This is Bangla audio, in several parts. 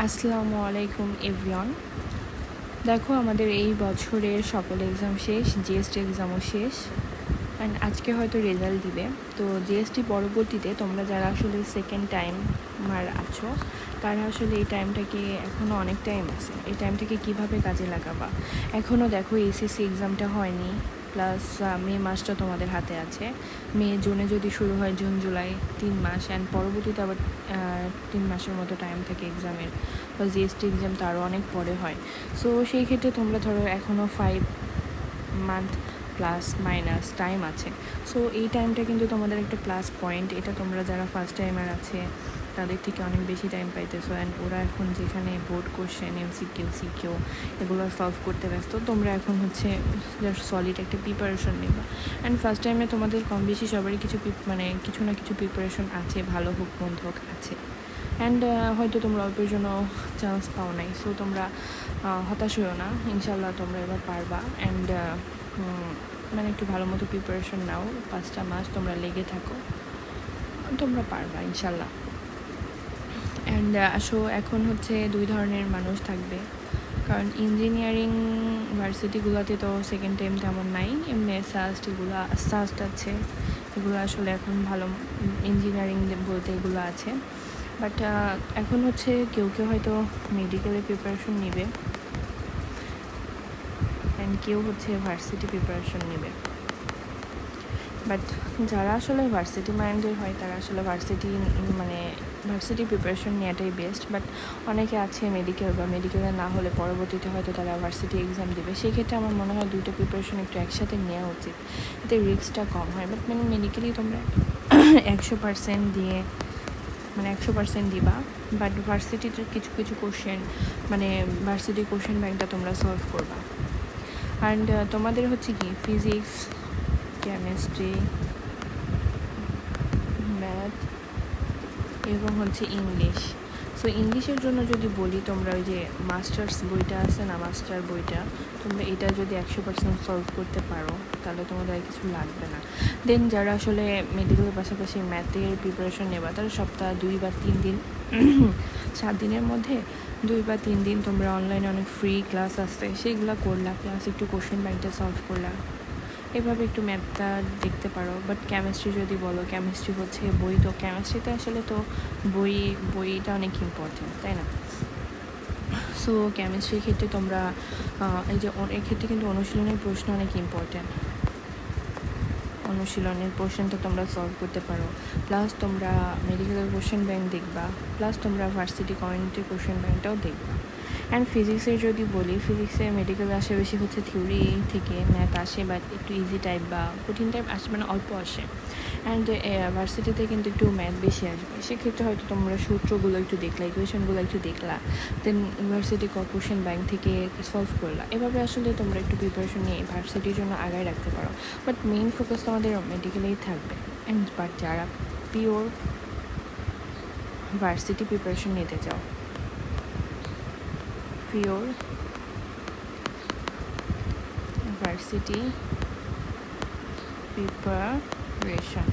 আসসালামু আলাইকুম এভরিওয়ান। দেখো, আমাদের এই বছরের সকল এক্সাম শেষ, জিএসটি এক্সামও শেষ, অ্যান্ড আজকে হয়তো রেজাল্ট দিবে। তো জিএসটি পরবর্তীতে তোমরা যারা আসলে সেকেন্ড টাইম আছো, তারা আসলে এই টাইমটাকে, এখনও অনেক টাইম আছে, এই টাইমটাকে কীভাবে কাজে লাগাবা। এখনও দেখো এইচএসসি এক্সামটা হয়নি, প্লাস মে মাসটা তোমাদের হাতে আছে। জুনে যদি শুরু হয়, জুন জুলাই 3 মাস, অ্যান্ড পরবর্তীতে আবার 3 মাসের মতো টাইম থাকে এক্সামের। বা জিএসটি এক্সাম তো আরও অনেক পরে হয়। সো সেই ক্ষেত্রে তোমরা ধরো এখনও 5 মান্থ প্লাস মাইনাস টাইম আছে। সো এই টাইমটা কিন্তু তোমাদের একটা প্লাস পয়েন্ট। এটা তোমরা যারা ফার্স্ট টাইমার আছে তাদের থেকে অনেক বেশি টাইম পাইতেছো, অ্যান্ড ওরা এখন যেখানে বোর্ড কোশ্চেন, সিকিউ এগুলো সলভ করতে ব্যস্ত, তোমরা এখন হচ্ছে জাস্ট সলিড একটা প্রিপারেশন নেবা। অ্যান্ড ফার্স্ট টাইমে তোমাদের কম বেশি সবারই কিছু না কিছু প্রিপারেশন আছে, ভালো হোক মন্দ হোক আছে। অ্যান্ড হয়তো তোমরা অল্পের জন্য চান্স পাও নাই। সো তোমরা হতাশ হইও না, ইনশাল্লাহ তোমরা এবার পারবা। অ্যান্ড একটু ভালো মতো প্রিপারেশন নাও, 5টা মাস তোমরা লেগে থাকো, তোমরা পারবা ইনশাল্লাহ। অ্যান্ড এখন হচ্ছে 2 ধরনের মানুষ থাকবে, কারণ ইঞ্জিনিয়ারিং ভার্সিটিগুলোতে তো সেকেন্ড টাইম তেমন নাই, এমনি সাস্ট আছে, এগুলো আসলে এখন ভালো ইঞ্জিনিয়ারিং বলতে এগুলো আছে। বাট এখন হচ্ছে কেউ হয়তো মেডিকেলের প্রিপারেশন নেবে, অ্যান্ড কেউ হচ্ছে ভার্সিটি প্রিপারেশন নেবে। বাট যারা আসলে ভার্সিটি মাইন্ডের হয়, তারা আসলে ভার্সিটি প্রিপারেশন নেওয়াটাই বেস্ট। বাট অনেকে আছে মেডিকেলে না হলে পরবর্তীতে হয়তো তারা ভার্সিটি এক্সাম দেবে। সেক্ষেত্রে আমার মনে হয় 2টা প্রিপারেশন একটু একসাথে নেওয়া উচিত, এতে রিস্কটা কম হয়। বাট মেডিকেলি তোমরা 100% দিয়ে 100% দিবা। বাট ভার্সিটির কিছু কোশ্চেন, ভার্সিটি কোশ্চেন ব্যাংকটা তোমরা সলভ করবা। অ্যান্ড তোমাদের হচ্ছে কি ফিজিক্স, কেমিস্ট্রি, ম্যাথ এবং হচ্ছে ইংলিশ। সো ইংলিশের জন্য যদি বলি, তোমরা ওই যে মাস্টার্স বইটা আছে না, মাস্টার বইটা, তোমরা এটা যদি 100% সলভ করতে পারো, তাহলে তোমাদের আর কিছু লাগবে না। দেন যারা আসলে মেডিকেলের পাশাপাশি ম্যাথের প্রিপারেশন নেবা, তারা সপ্তাহ 2 বা 3 দিন 7 দিনের মধ্যে 2 বা 3 দিন তোমরা অনলাইনে অনেক ফ্রি ক্লাস আসছে, সেইগুলো করলা, প্লাস একটু কোশ্চেন ব্যাংকটা সলভ করলা, এভাবে একটু ম্যাথটা দেখতে পারো। বাট কেমিস্ট্রি যদি বলো, কেমিস্ট্রি হচ্ছে বই, তো কেমিস্ট্রিতে আসলে তো বইটা অনেক ইম্পর্টেন্ট, তাই না? সো কেমিস্ট্রির ক্ষেত্রে তোমরা এক্ষেত্রে কিন্তু অনুশীলনের প্রশ্ন অনেক ইম্পর্টেন্ট। অনুশীলনের কোশ্চেনটা তোমরা সলভ করতে পারো, প্লাস তোমরা মেডিকেলের কোশ্চেন ব্যাংক দেখবা, প্লাস তোমরা ভার্সিটি কমিউনিটির কোশ্চেন ব্যাংকটাও দেখবা। অ্যান্ড ফিজিক্সের যদি বলি, ফিজিক্সে মেডিকেল আসে বেশি হচ্ছে থিওরি থেকে ম্যাথ আসে, বাট একটু ইজি টাইপ বা কঠিন টাইপ আসে, অল্প আসে। অ্যান্ড ভার্সিটিতে কিন্তু একটু ম্যাথ বেশি আসবে। সেক্ষেত্রে হয়তো তোমরা সূত্রগুলো একটু দেখলা, ইকুয়েশনগুলো একটু দেখলা, দেন ইউনিভার্সিটি কোশ্চেন ব্যাংক থেকে সলভ করলা। এভাবে আসলে তোমরা একটু প্রিপারেশন নিয়ে ভার্সিটির জন্য আগায় রাখতে পারো। বাট মেইন ফোকাস তোমাদের মেডিকেলেই থাকবে। অ্যান্ড বাট যারা পিওর ভার্সিটি প্রিপারেশন নিতে চাও, পিওর ভার্সিটি প্রিপারেশন,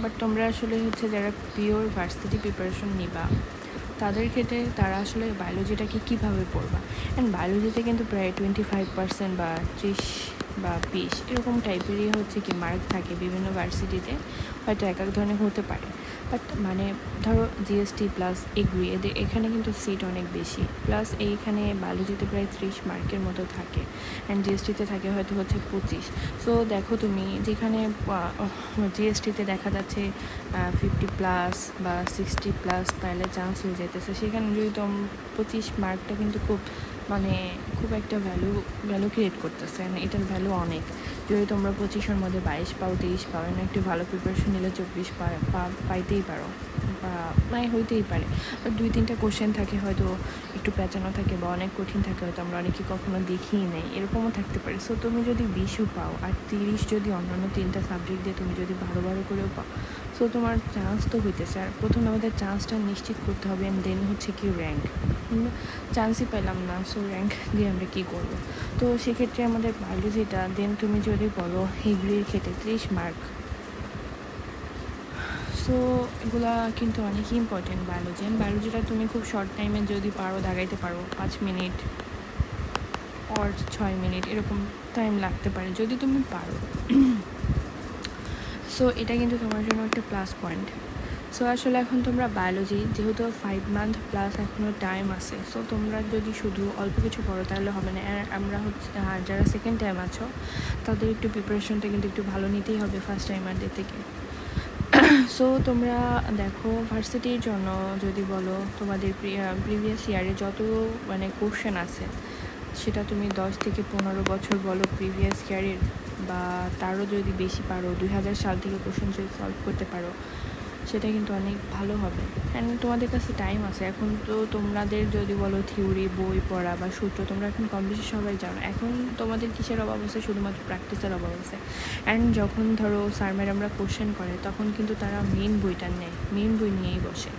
বাট তোমরা আসলে হচ্ছে যারা পিওর ভার্সিটি প্রিপারেশন নিবা, তাদের ক্ষেত্রে তারা আসলে বায়োলজিটাকে কীভাবে পড়বা। অ্যান্ড বায়োলজিতে কিন্তু প্রায় 25% বা 30 বা 20 এরকম টাইপেরই হচ্ছে কি মার্ক থাকে বিভিন্ন ভার্সিটিতে, হয়তো এক ধরনের হতে পারে। বাট ধরো জিএসটি প্লাস এগ্রি, এখানে কিন্তু সিট অনেক বেশি, প্লাস এইখানে বায়োলজিতে প্রায় 30 মার্কের মতো থাকে, অ্যান্ড জিএসটিতে থাকে হয়তো হচ্ছে 25। সো দেখো, তুমি যেখানে জিএসটিতে দেখা যাচ্ছে 50+ বা 60+ পাইলে চান্স হয়ে যেতেছে, সেখানে যদি 25 মার্কটা কিন্তু খুব একটা ভ্যালু ক্রিয়েট করতেছে, এটার ভ্যালু অনেক। যদি তোমরা 25-এর মধ্যে 22 পাও, 23 পাও, একটু ভালো প্রিপারেশন নিলে 24 পাইতেই পারো, বা হইতেই পারে। বা 2-3টা কোশ্চেন থাকে হয়তো একটু প্যাঁচানো থাকে, বা অনেক কঠিন থাকে, হয়তো আমরা অনেকে কখনো দেখিই নেই, এরকমও থাকতে পারে। সো তুমি যদি 20ও পাও আর 30 যদি অন্যান্য 3টা সাবজেক্ট দিয়ে তুমি যদি ভালো করেও পাও, সো তোমার চান্স তো হইতেছে। আর প্রথমে আমাদের চান্সটা নিশ্চিত করতে হবে, অ্যান্ড দেন হচ্ছে কি র্যাঙ্ক। চান্সই পেলাম না, সো র্যাঙ্ক দিয়ে আমরা কী করবো? তো সেক্ষেত্রে আমাদের বায়োলজিটা, দেন তুমি যদি বলো এগ্রির ক্ষেত্রে 30 মার্ক, সো এগুলা কিন্তু অনেক ইম্পর্টেন্ট বায়োলজি। অ্যান্ড বায়োলজিটা তুমি খুব শর্ট টাইমে যদি পারো দাগাইতে পারো, 5 মিনিট অর 6 মিনিট এরকম টাইম লাগতে পারে যদি তুমি পারো। সো এটা কিন্তু তোমার জন্য একটা প্লাস পয়েন্ট। সো আসলে এখন তোমরা বায়োলজি যেহেতু 5 মান্থ প্লাস এখনও টাইম আছে, সো তোমরা যদি শুধু অল্প কিছু পড়ো তাহলে হবে না। আমরা হচ্ছে যারা সেকেন্ড টাইম আছো তাদের একটু প্রিপারেশনটা কিন্তু একটু ভালো নিতেই হবে ফার্স্ট টাইমারদের থেকে। সো তোমরা দেখো ভার্সিটির জন্য যদি বলো তোমাদের প্রিভিয়াস ইয়ারে যত মানে কোশ্চেন আছে সেটা তুমি 10 থেকে 15 বছর বলো প্রিভিয়াস ইয়ারের, বা তারও যদি বেশি পারো 2000 সাল থেকে কোশ্চেন যদি সলভ করতে পারো সেটা কিন্তু অনেক ভালো হবে। অ্যান্ড তোমাদের কাছে টাইম আছে এখন। তো তোমাদের যদি বলো থিওরি বই পড়া বা সূত্র তোমরা এখন কম বেশি সবাই জানো, এখন তোমাদের কিসের অভাব আছে? শুধুমাত্র প্র্যাকটিসের অভাব আছে। অ্যান্ড যখন ধরো স্যার ম্যাডামরা কোশ্চেন করে তখন কিন্তু তারা মেইন বইটা নেয়, মেইন বই নিয়েই বসে।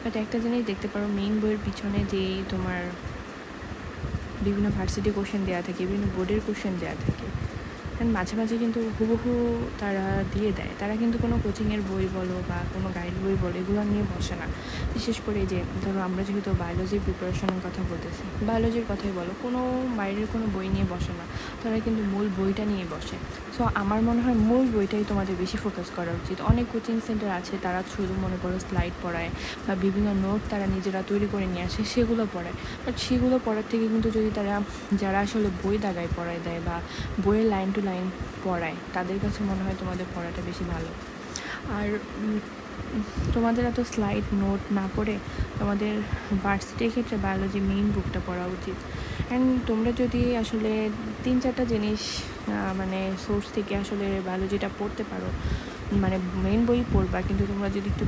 বাট একটা জিনিস দেখতে পারো, মেইন বইয়ের পিছনে যেই তোমার বিভিন্ন ভার্সিটি কোশ্চেন দেওয়া থাকে, বিভিন্ন বোর্ডের কোশ্চেন দেওয়া থাকে, অ্যান্ড মাঝে মাঝে কিন্তু হুবহু তারা দিয়ে দেয়। তারা কিন্তু কোনো কোচিংয়ের বই বলো বা কোনো গাইড বই বলো এগুলো নিয়ে বসে না। বিশেষ করে যে ধরো আমরা যেহেতু বায়োলজির প্রিপারেশনের কথা বলতেছি, বায়োলজির কথাই বলো, কোনো বাইরের কোনো বই নিয়ে বসে না, তারা কিন্তু মূল বইটা নিয়ে বসে। সো আমার মনে হয় মূল বইটাই তোমাদের বেশি ফোকাস করা উচিত। অনেক কোচিং সেন্টার আছে তারা শুধু মনে করো স্লাইড পড়ায় বা বিভিন্ন নোট তারা নিজেরা তৈরি করে নিয়ে আসে সেগুলো পড়ায়। বাট সেগুলো পড়ার থেকে কিন্তু যদি তারা যারা আসলে বই দাগায় পড়ায় দেয় বা বইয়ের লাইন টু লাইন পড়ায়, তাদের কাছে মনে হয় তোমাদের পড়াটা বেশি ভালো। আর তোমাদের এত স্লাইড নোট না করে তোমাদের ভার্সিটির ক্ষেত্রে বায়োলজি মেইন বুকটা পড়া উচিত। অ্যান্ড তোমরা যদি আসলে 3-4টা জিনিস মানে সোর্স থেকে আসলে বায়োলজিটা পড়তে পারো, মানে মেইন বই পড়বা, কিন্তু তোমরা যদি একটু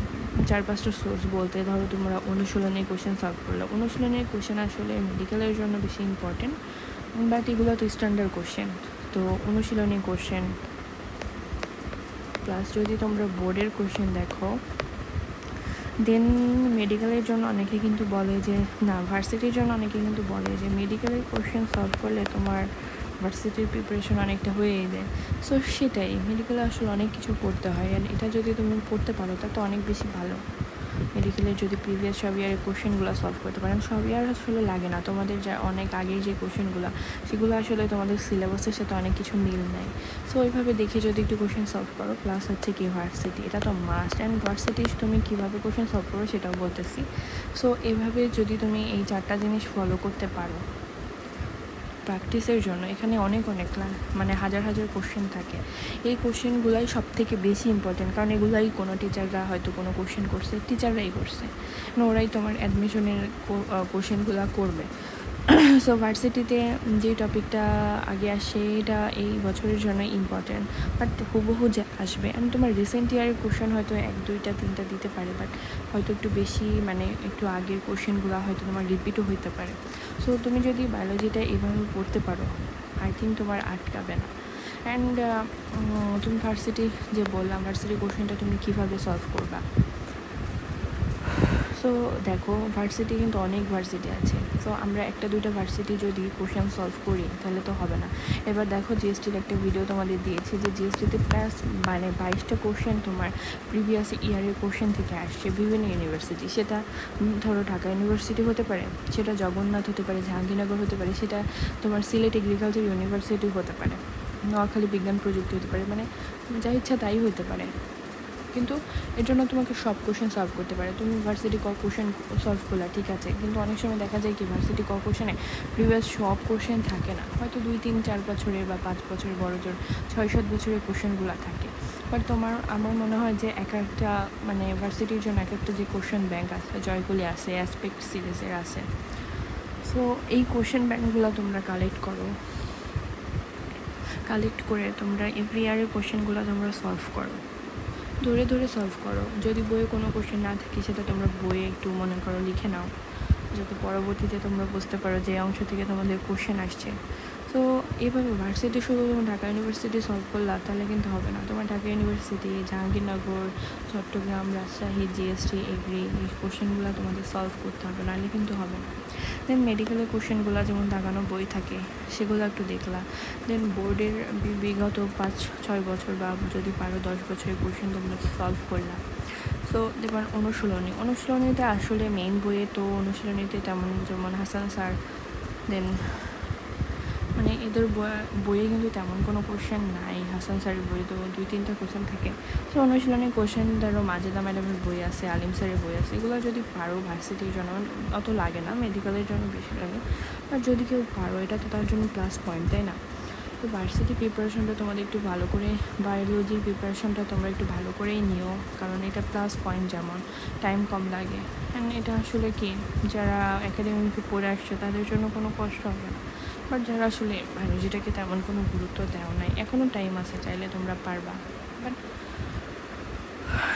4-5টা সোর্স বলতে, ধরো তোমরা অনুশীলনের কোশ্চেন সলভ করলো, অনুশীলনের কোশ্চেন আসলে মেডিকেলের জন্য বেশি ইম্পর্টেন্ট, বাট এগুলো তো স্ট্যান্ডার্ড কোশ্চেন। তো অনুশীলনী কোশ্চেন প্লাস যদি তোমরা বোর্ডের কোশ্চেন দেখো, দেন মেডিকেলের জন্য অনেকে কিন্তু বলে যে না, ভার্সিটির জন্য অনেকে কিন্তু বলে যে মেডিকেলের কোশ্চেন সলভ করলে তোমার ভার্সিটির প্রিপারেশন অনেকটা হয়েই যায়। সো সেটাই, মেডিকেলে আসলে অনেক কিছু পড়তে হয়, আর এটা যদি তুমি পড়তে পারো তা তো অনেক বেশি ভালো। মেডিকেলের যদি প্রিভিয়াস সব ইয়ারের কোশ্চেনগুলো সলভ করতে পারেন, সব ইয়ার আসলে লাগে না, তোমাদের যা অনেক আগের যে কোশ্চেনগুলো সেগুলো আসলে তোমাদের সিলেবাসের সাথে অনেক কিছু মিল নেয়। সো ওইভাবে দেখে যদি একটু কোশ্চেন সলভ করো, প্লাস হচ্ছে কি ভার্সিটি, এটা তো মাস্ট। অ্যান্ড ভার্সিটি তুমি কীভাবে কোশ্চেন সলভ করো সেটাও বলতেছি। সো এভাবে যদি তুমি এই 4টা জিনিস ফলো করতে পারো প্র্যাকটিসের জন্য, এখানে অনেক মানে হাজার হাজার কোশ্চেন থাকে। এই কোশ্চেনগুলাই সব থেকে বেশি ইম্পর্টেন্ট, কারণ এগুলাই কোনো টিচাররা হয়তো কোনো কোশ্চেন করছে, টিচাররাই করছে, ওরাই তোমার অ্যাডমিশনের কোশ্চেনগুলো করবে। সো ভার্সিটিতে যে টপিকটা আগে আসে এটা এই বছরের জন্য ইম্পর্টেন্ট, বাট হুবহু যে আসবে। অ্যান্ড তোমার রিসেন্ট ইয়ারের কোশ্চেন হয়তো 1-2-3টা দিতে পারে, বাট হয়তো একটু বেশি মানে একটু আগের কোশ্চেনগুলো হয়তো তোমার রিপিটও হইতে পারে। সো তুমি যদি বায়োলজিটা এভাবে পড়তে পারো, আই থিঙ্ক তোমার আটকাবে না। অ্যান্ড তুমি ভার্সিটি যে বললাম, ভার্সিটি কোশ্চেনটা তুমি কীভাবে সলভ করবা। সো দেখো ভার্সিটি কিন্তু অনেক ভার্সিটি আছে। সো আমরা 1-2টা ভার্সিটি যদি কোশ্চেন সলভ করি তাহলে তো হবে না। এবার দেখো জিএসটির একটা ভিডিও তোমাদের দিয়েছি যে জিএসটিতে প্লাস মানে 22টা কোশ্চেন তোমার প্রিভিয়াস ইয়ারের কোশ্চেন থেকে আসছে বিভিন্ন ইউনিভার্সিটি। সেটা ধরো ঢাকা ইউনিভার্সিটি হতে পারে, সেটা জগন্নাথ হতে পারে, জাহাঙ্গীরনগর হতে পারে, সেটা তোমার সিলেট এগ্রিকালচার ইউনিভার্সিটি হতে পারে, নোয়াখালী বিজ্ঞান প্রযুক্তি হতে পারে, মানে যা ইচ্ছা তাই হতে পারে। কিন্তু এর জন্য তোমাকে সব কোশ্চেন সলভ করতে পারে। তুমি ভার্সিটি ক কোশ্চেন সলভ করলা ঠিক আছে, কিন্তু অনেক সময় দেখা যায় কি ভার্সিটি ক কোশ্চেনে প্রিভিয়াস সব কোশ্চেন থাকে না, হয়তো 2-3-4 বছরের বা 5 বছরের, বড় জোর 6-7 বছরের কোশ্চেনগুলো থাকে। বাট আমার মনে হয় যে এক একটা মানে ভার্সিটির জন্য এক একটা যে কোশ্চেন ব্যাংক আছে, জয়কলি আছে, অ্যাসপেক্ট সিরিজের আছে। সো এই কোশ্চেন ব্যাংকগুলো তোমরা কালেক্ট করে তোমরা এভরি ইয়ারের কোশ্চেনগুলো তোমরা সলভ করো, ধরে ধরে সলভ করো। যদি বইয়ে কোনো কোশ্চেন না থাকে সেটা তোমরা বইয়ে একটু মনে করো লিখে নাও, যাতে পরবর্তীতে তোমরা বুঝতে পারো যে অংশ থেকে তোমাদের কোশ্চেন আসছে। তো এইভাবে ভার্সিটি শুধু তুমি ঢাকা ইউনিভার্সিটি সলভ করলা তাহলে কিন্তু হবে না। তোমার Dhaka university, Jahangirnagar, Chittagong, Rajshahi, GST, agri, এই কোশ্চেনগুলো তোমাদের সলভ করতে হবে, নাহলে কিন্তু হবে না। দেন মেডিকেলের কোশ্চেনগুলো যেমন দাগানো বই থাকে সেগুলো একটু দেখলা। দেন বোর্ডের বিগত 5-6 বছর বা যদি পারো 10 বছরের কোশ্চেন তোমরা সলভ করলাম। সো দেখবেন অনুশীলনীতে আসলে মেইন বইয়ে তো অনুশীলনীতে তেমন যেমন হাসান স্যার দেন মানে এদের বইয়ে কিন্তু তেমন কোনো কোশ্চেন নাই। হাসান স্যারের বই তো 2-3টা কোশ্চেন থাকে। তো অনুশীলনী কোশ্চেন ধরো মাজেদা ম্যাডামের বই আছে, আলিম স্যারের বই আছে, এগুলো যদি পারো ভার্সিটির জন্য অত লাগে না, মেডিকেলের জন্য বেশি লাগে। আর যদি কেউ পারো এটা তো তার জন্য প্লাস পয়েন্ট, তাই না? তো ভার্সিটি প্রিপারেশনটা তোমাদের একটু ভালো করে, বায়োলজির প্রিপারেশনটা তোমরা একটু ভালো করেই নিও, কারণ এটা প্লাস পয়েন্ট, যেমন টাইম কম লাগে। অ্যান্ড এটা আসলে কি, যারা একাডেমিকে পড়ে আসছে তাদের জন্য কোনো কষ্ট হবে না, বাট যারা আসলে বায়োলজিটাকে তেমন কোনো গুরুত্ব দেওয়া নাই, এখনও টাইম আছে, চাইলে তোমরা পারবা। বাট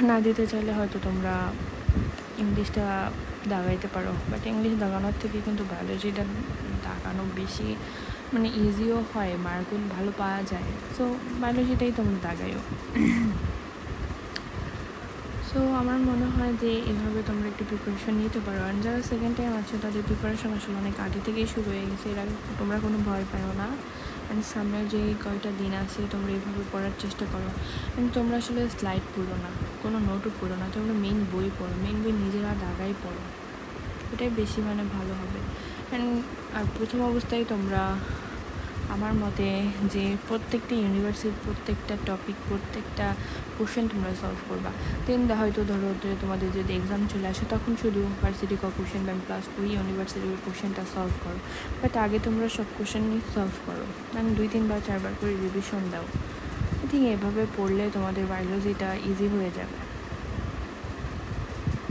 না দিতে চাইলে হয়তো তোমরা ইংলিশটা দাগাইতে পারো, বাট ইংলিশ দাগানোর থেকে কিন্তু বায়োলজিটা দাগানো বেশি মানে ইজিও হয়, মার্কও ভালো পাওয়া যায়। সো বায়োলজিটাই তোমরা দাগাইও। সো আমার মনে হয় যে এভাবে তোমরা একটু প্রিপারেশন নিতে পারো। আর যারা সেকেন্ড টাইম আছে তাদের প্রিপারেশন আসলে অনেক আগে থেকেই শুরু হয়ে গেছে, এর আগে তোমরা কোনো ভয় পাও না। অ্যান্ড সামনের যে কয়টা দিন আছে তোমরা এইভাবে পড়ার চেষ্টা করো। অ্যান্ড তোমরা আসলে স্লাইড পড়ো না, কোনো নোটও পড়ো না, তোমরা মেইন বই পড়ো, মেইন বই নিজেরা দাগাই পড়ো, এটাই বেশি মানে ভালো হবে। অ্যান্ড আর প্রথম অবস্থায় তোমরা আমার মতে যে প্রত্যেকটা ইউনিভার্সিটির প্রত্যেকটা টপিক, প্রত্যেকটা কোশ্চেন তোমরা সলভ করবা। দেন হয়তো ধরো তোমাদের যদি এক্সাম চলে আসে তখন শুধু ভার্সিটি কোশ্চেন ব্যাংক প্লাস ওই ইউনিভার্সিটির কোশ্চেনটা সলভ করো, বাট আগে তোমরা সব কোশ্চেনই সলভ করো, আমি 2-3 বার 4 বার করে রিভিশন দাও। আই থিঙ্ক এভাবে পড়লে তোমাদের বায়োলজিটা ইজি হয়ে যাবে।